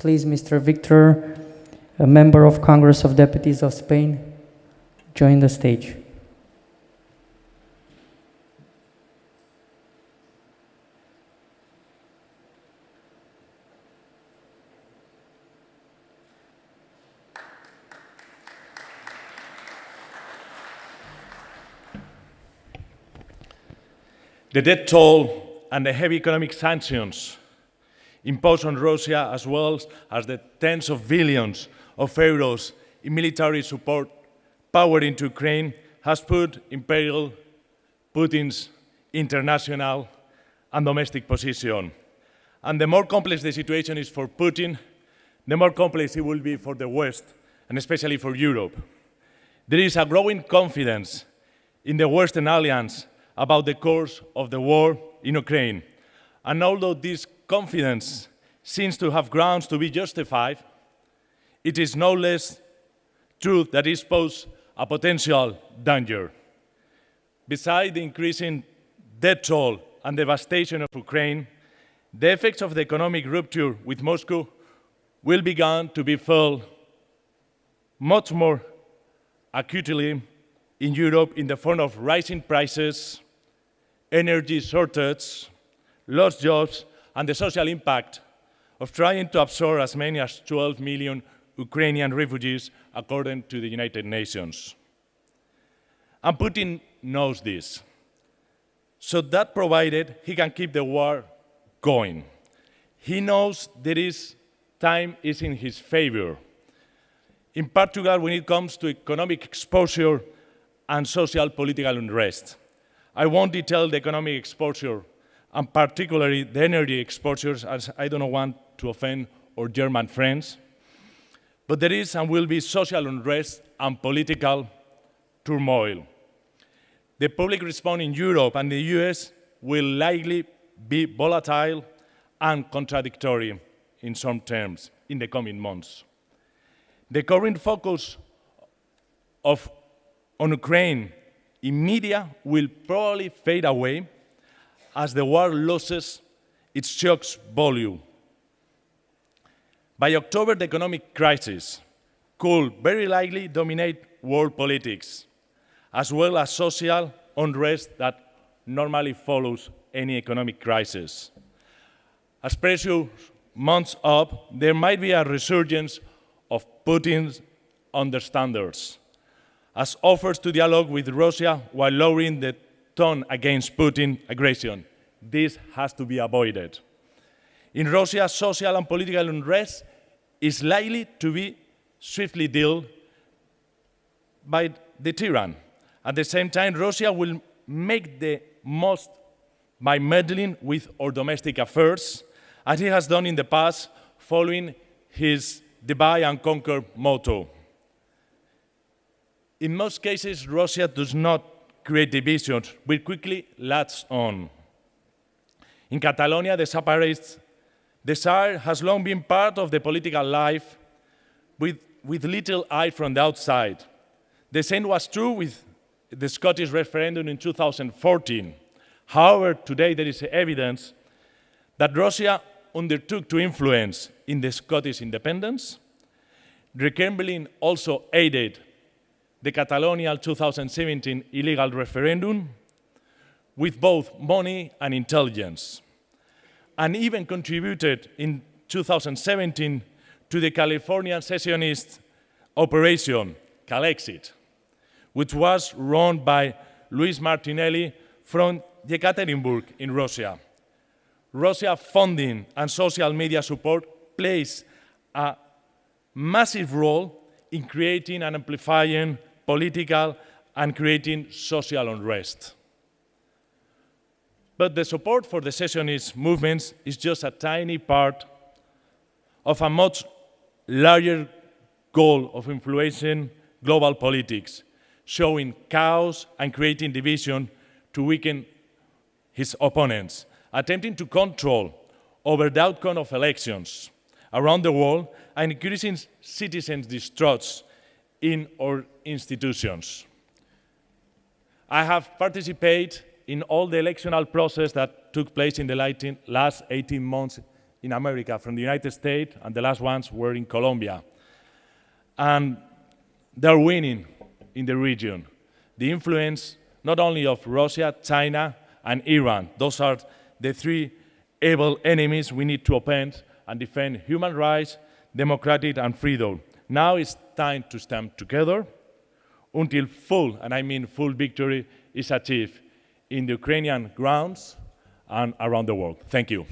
Please, Mr. Victor, a member of Congress of Deputies of Spain, join the stage. The debt toll and the heavy economic sanctions imposed on Russia, as well as the tens of billions of euros in military support poured into Ukraine, has put in peril Putin's international and domestic position. And the more complex the situation is for Putin, the more complex it will be for the West, and especially for Europe. There is a growing confidence in the Western Alliance about the course of the war in Ukraine. And although this confidence seems to have grounds to be justified, it is no less true that it poses a potential danger. Besides the increasing debt toll and devastation of Ukraine, the effects of the economic rupture with Moscow will begin to be felt much more acutely in Europe in the form of rising prices, energy shortage, lost jobs, and the social impact of trying to absorb as many as 12 million Ukrainian refugees, according to the United Nations. And Putin knows this. So that provided he can keep the war going. He knows time is in his favor, in particular when it comes to economic exposure and social political unrest. I won't detail the economic exposure, and particularly the energy exposures, as I don't want to offend our German friends. But there is and will be social unrest and political turmoil. The public response in Europe and the US will likely be volatile and contradictory in some terms in the coming months. The current focus on Ukraine in media will probably fade away as the war loses its shocks volume. By October, the economic crisis could very likely dominate world politics, as well as social unrest that normally follows any economic crisis. As pressure mounts up, there might be a resurgence of Putin's understanders, as offers to dialogue with Russia while lowering the tone against Putin aggression. This has to be avoided. In Russia, social and political unrest is likely to be swiftly dealt by the tyrant. At the same time, Russia will make the most by meddling with our domestic affairs, as he has done in the past, following his divide and conquer motto. In most cases, Russia does not create divisions, but quickly latches on. In Catalonia, the separatists' desire has long been part of the political life with little eye from the outside. The same was true with the Scottish referendum in 2014. However, today there is evidence that Russia undertook to influence in the Scottish independence. The Kremlin also aided the Catalonia 2017 illegal referendum with both money and intelligence, and even contributed in 2017 to the Californian secessionist operation, Calexit, which was run by Luis Martinelli from Yekaterinburg in Russia. Russia funding and social media support plays a massive role in creating and amplifying political and creating social unrest. But the support for the secessionist movements is just a tiny part of a much larger goal of influencing global politics, showing chaos and creating division to weaken his opponents, attempting to control over the outcome of elections around the world and increasing citizens' distrust in our institutions. I have participated in all the electoral process that took place in the last 18 months in America from the United States, and the last ones were in Colombia. And they're winning in the region. The influence not only of Russia, China, and Iran. Those are the three able enemies we need to oppose and defend human rights, democracy, and freedom. Now it's time to stand together until full, and I mean full victory is achieved in the Ukrainian grounds and around the world. Thank you.